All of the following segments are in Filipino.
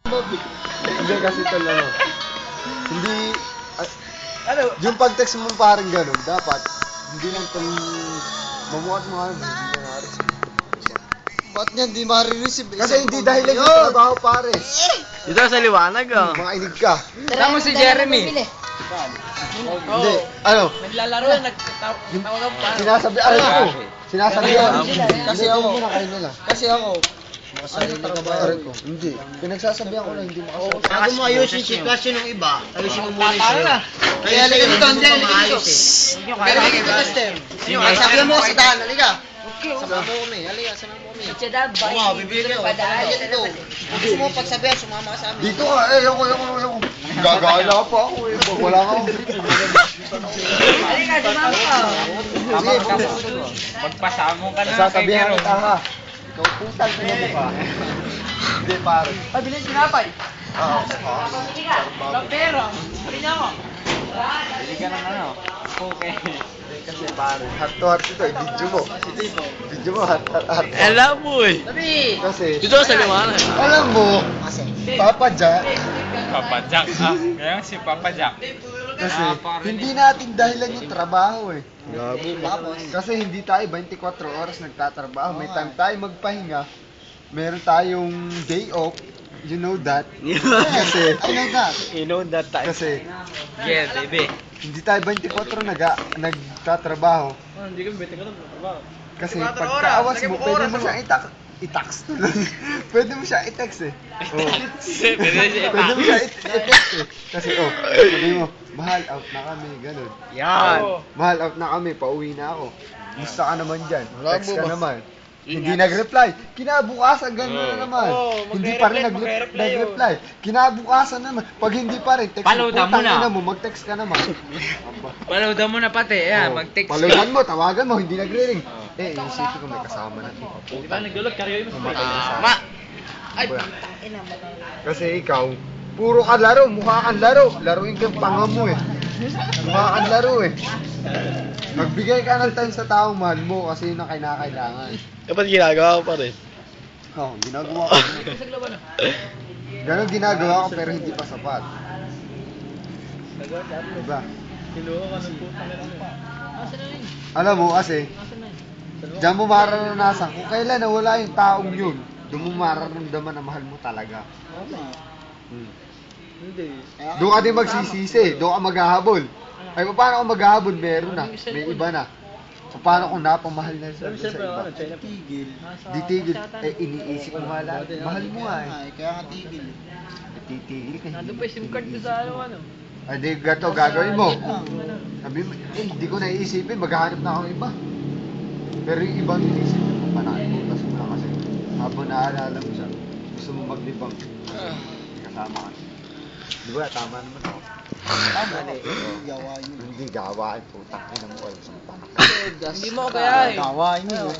Hindi kasi ito lang. Hindi, yung pag-text mo parang gano'n, dapat, hindi lang itong mamuhat mo ano, hindi ka na-receive. Ba't niya hindi ma-receive? Kasi hindi dahilan yung trabaho pare. Dito sa liwanag ah. Makinig ka. Tama si Jeremy. Hindi, ano? Naglalaro na nagtawag pa. Sinasabi, ano ko? Sinasabi ako. Kasi ako. Kasi ako. Makasarili ka ba? Hindi. Pinagsasabihan ko lang, hindi makasarili. Bago mo ayusin si Casio ng iba, ayusin mo muna Tara na. Kaya halika dito, hindi, halika dito. Pero halika dito. Sabihan mo sa tahan, halika. Sama mo kami, halika, sama mo kami. Oo, bibigyan ko. Dito. Gusto mo pagsabihan, sumama ka sa amin. Dito ka, ayoko. Gagala pa ako eh. Wala ka akong grip. Halika, sumama ka. Magpasamo ka na. Sasabihan kita ha. Ikaw putang ina mo ka. Hindi pare. Ay, bilhin sinapay. Oo. Pero, sabi niya ako. Hindi ka na ano. Okay. Kasi pare, heart to heart ito eh. Video mo. Video mo, heart to heart. Alam mo eh. Sabi. Kasi, Dito sa liwanag. alam mo, Papa Jack, Papa Jack ah. Kaya si Papa Jack. kasi hindi natin dahilan yung trabaho eh. Kasi hindi tayo 24 oras nagtatrabaho. May time tayo magpahinga. Meron tayong day off. You know that. Kasi, I know that. You know that time. Kasi, Yeah, baby. hindi tayo 24 nagtatrabaho. Hindi kami bete ko na trabaho. Kasi pagkaawas mo, pwede mo siya i-tax tuloy. Pwede mo siya i-text eh. Oh. Pwede mo siya i-text eh. Kasi sabi mo, mahal, out na kami, ganun. Yan. Mahal, out na kami, pauwi na ako. Gusto ka naman dyan, text ka naman. Hindi nag-reply. Kinabukasan, gano'n na naman. Hindi pa rin nag-reply. Kinabukasan naman. Pag hindi pa rin, text mo, Palawdan mo na. putang ina mo, mag-text ka naman. Palawdan mo na pati. Yan, mag-text ka. Palawdan mo, tawagan mo, hindi nag-ring. Inisipin ko may kasama na dito. Di ba nagdulog, karyoy mo. Mamatay na sa Ma. Ay, kasi ikaw, puro ka laro, mukha kang laro. Laruin kang panga mo eh. Mukha kang laro eh. Magbigay ka ng time sa taong mahal mo kasi yun ang kinakailangan. Dapat ginagawa ko pa rin. Oo, ginagawa ko. Ganon ginagawa ko pero hindi pa sapat. Diba? Kinuha ka ng putang ina mo. Asan na yun? Alam mo kasi, Asan na yun? diyan mo mararanasan kung kailan nawala yung taong yun, doon mo mararamdaman na mahal mo talaga. Hindi. Doon ka din magsisisi, doon ka maghahabol. Ay, paano kung maghahabol? Meron na, may iba na. So, paano kung napamahal na sa iba? Tigil. Di tigil, iniisip mo nga lang. Mahal mo nga eh. Kaya nga tigil. Titigil ka. Nandun pa yung SIM card ko sa ano. Ay, di gato gagawin mo. Sabi mo, hindi ko naiisipin, maghahanap na ako ng iba. Pero yung ibang inisip mo, panakalimutas mo lang kasi habang naalala mo siya, gusto mo maglibang. May kasama ka. Di ba, tama naman ako. Tama na eh. Gawain mo. Hindi, gawain po. Takin na mo alam sa panak. Hindi mo kaya eh. Gawain mo.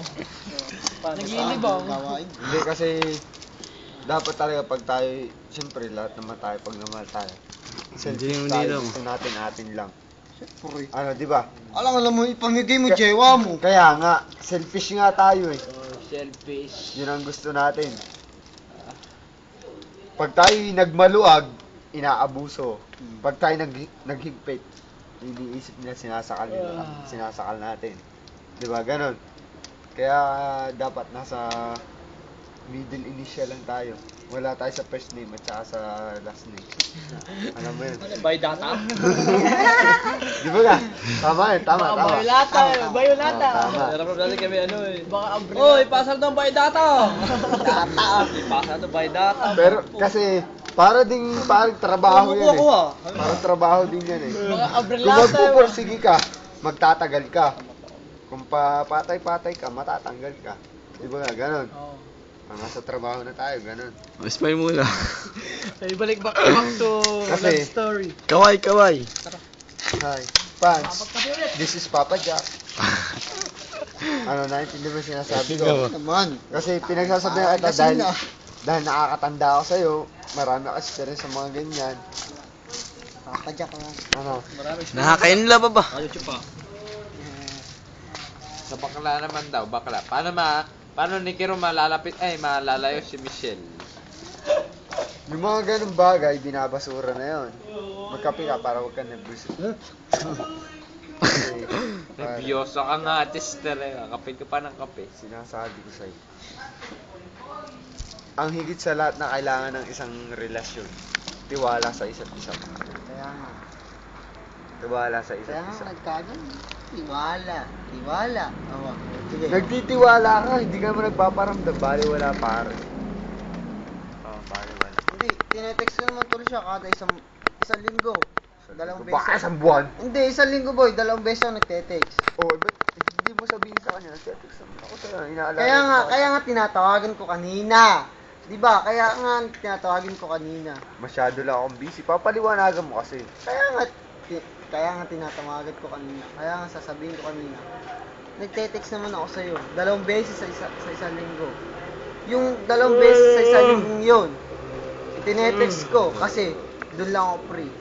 Nagiinibang. Gawain. Hindi kasi, dapat talaga pag tayo, siyempre lahat naman tayo, pag naman tayo. Selfish tayo, gusto natin atin lang. Siyempre. Ano, di ba? Alam mo, ipamigay mo, jewa mo. Kaya nga, selfish nga tayo eh. Selfish. Yun ang gusto natin. Pag tayo nagmaluag, inaabuso. Pag tayo naghigpit, iniisip nila sinasakal natin. Di ba? Ganon. Kaya dapat nasa middle initial lang tayo. Wala tayo sa first name at saka sa last name. Alam mo yun? By data? Di ba nga? Tama yun, tama. Bayolata. Bayolata. Tama. Pero dati kami ano eh. Baka umbrella. Oy, pasal doon by data. Data. Pasal doon by data. Pero kasi, parang trabaho yan eh. Parang trabaho din yan eh. Baka umbrella. Kung magpupursige ka, magtatagal ka. Kung patay-patay ka, matatanggal ka. Di ba nga, ganon. Nasa trabaho na tayo, ganon. Smile muna. Ay, balik back to Kasi- love story. Kaway. Hi, fans. This is Papa Jack. Ano, naintindihan mo sinasabi ko? Naman. Kasi pinagsasabihan kita dahil nakakatanda ako sa'yo, marami ka experience sa mga ganyan. Papadyak ka lang. Ano? Nakakainla pa ba? Ayun pa. Sa bakla naman daw, bakla. Paano ni Kiro malalayo si Michelle? Yung mga ganung bagay, binabasura na yun. Magkape ka para huwag ka nervous. Kasi, Nervyoso ka nga, tester eh. Kapit ka pa ng kape. sinasabi ko sa'yo. Ang higit sa lahat na kailangan ng isang relasyon, tiwala sa isa't isa. Kaya nga. Tiwala sa isa't Kaya nga isa. nagkagan. Tiwala. Tiwala. Oo. Sige. Nagtitiwala ka, hindi ka mo nagpaparamdam. Bali wala pare. Bali wala. Hindi, tinetext ko naman tuloy siya kada isang linggo. Dalawang Baka beses. isang buwan. Hindi, isang linggo boy, dalawang beses ako nagte-text. Ba't hindi mo sabihin sa kanya? Nagtetext naman ako sa'yo. Inaalala Kaya nga tinatawagan ko kanina. 'Di ba? Kaya nga tinatawagan ko kanina. Masyado lang akong busy. Papaliwanagan mo kasi. Kaya nga tinatawagan ko kanina. Kaya nga sasabihin ko kanina. Nagte-text naman ako sa iyo. Dalawang beses sa isang linggo. Yung dalawang beses sa isang linggo 'yon. Tinetext ko kasi doon lang ako free.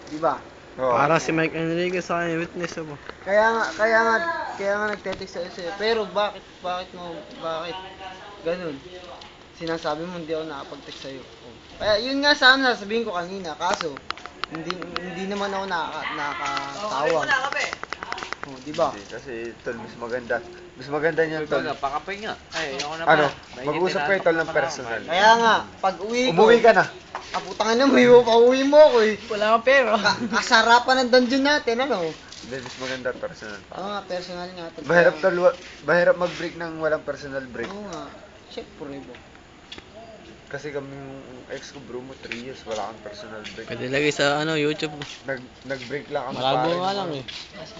'Di ba? Oo. Parang si Mike Enriquez sa akin, witness mo. Kaya nga nagte-text ako sa'yo. Pero bakit ganun? Sinasabi mo hindi ako nakapag-text sa'yo. Kaya yun nga sana sasabihin ko kanina. Kaso, hindi naman ako nakakatawag. Di ba? Hindi, kasi tol, mas maganda niyan tol. Tol, pakapay nga. Ay, ako na Ano, pa. mag-usap kayo tol ng personal. Kaya nga, pag uwi ko, Umuwi ka na. Kaputangan na mo, pauwi mo ako eh. Wala kang pera. Kasarapan ng dungeon natin, ano? Hindi, mas maganda personal. Oo nga, personal nga. tol. Mahirap tol, mahirap mag-break ng walang personal break. Oo nga. Siyempre ba? Kasi kami yung ex ko bro mo 3 years, wala kang personal break. Pwede lagay sa YouTube. Nag-break lang kami Malabo pare. nga lang eh.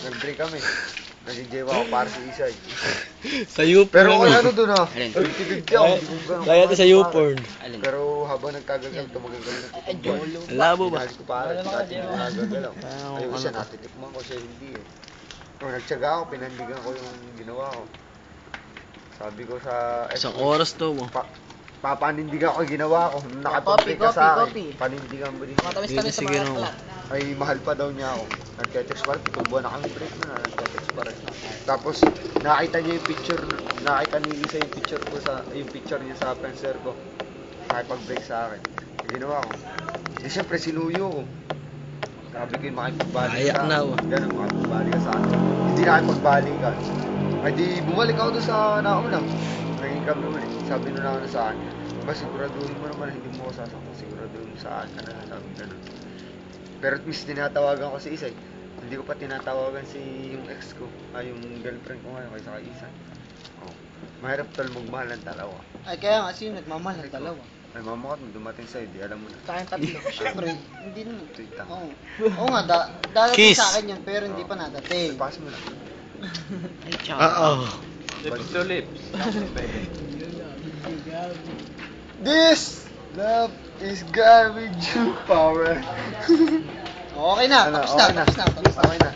Nag-break kami. Nag-jewa ako para si Isay. Sa YouPorn. Pero kung ano dun ha, 50-50 ako, hindi ko ganun. Kaya ito sa YouPorn. Pero habang nagkagagal, tumagagal na tutugban. Ang labo ba? Pinahal ko para, dati hindi nagagalaw. Ayun siya, natitikman ko siya, hindi eh. Kung nagtsaga ako, pinandigan ko yung ginawa ko. Sabi ko sa... Isang oras to mo. Papanindigan ko yung ginawa ko. Nung nakapag-break ka sa Copy. akin, panindigan mo din. Matamis-tamis sa Sige, mga no. aklat. Ay, mahal pa daw niya ako. Nagte-text pa rin, 7 buwan na kami break na, nagte-text pa rin. Tapos, nakita niya yung picture, nakita ni Isa yung picture niya sa Friendster ko. Nakipag-break sa akin. Yung ginawa ko. Di syempre, sinuyo ko. Sabi ko yung makipagbalik Ayak ka. na, oh. Ganun, makipagbalik ka sa akin. Hindi nakipagbalik ka. Ay di, bumalik ako doon sa nauna. Naging kami ulit. Sabi nung nauna sa akin, ba siguraduhin mo naman, hindi mo ko sasaktan. Siguraduhin mo sa akin ka na. Sabi ganun. Pero at least tinatawagan ko si Isay. Hindi ko pa tinatawagan si yung ex ko. Yung girlfriend ko ngayon kaysa kay Isay. Oh. Mahirap tol magmahal ng dalawa. Ay, kaya nga, sino nagmamahal ng dalawa? Ay mamakat mo dumating sa'yo, di alam mo na. Tayong tatlo. Siyempre, hindi naman. Tweet lang. Oo. Oo nga, dadating Kiss. sa akin yun, pero hindi pa nadating. Pass mo na. Oo. Lips to lips. This love is garbage you power. Okay na, Ano, tapos na, okay tapos na. Okay na.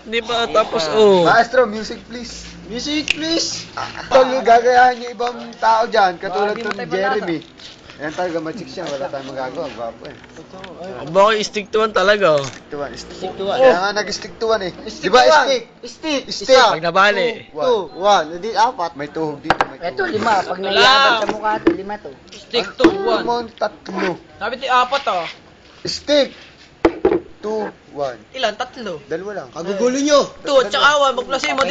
Di pa tapos oh. Maestro, music please. Music, please! Tol, gagayahan niyo ibang tao dyan, katulad Hindi mo ng tayo Jeremy. Yan talaga, machik siya, wala tayong magagawa, gwapo eh. Bakit stick to one talaga oh. Stick to one. Kaya nga nag-stick to one eh. Di ba stick? Stick! Stick. Isa! Pag nabali. 2, 1, hindi, 4. May tuhog dito, may tuhog. Ito, 5. Pag nailaban sa mukha ito, 5 to. Stick to 1. Naman, tatlo. Sabi ti 4 oh. Stick. 2, 1. Ilan? 3. Dalawa lang. Kagugulo nyo! 2 at saka 1. Magplasin mo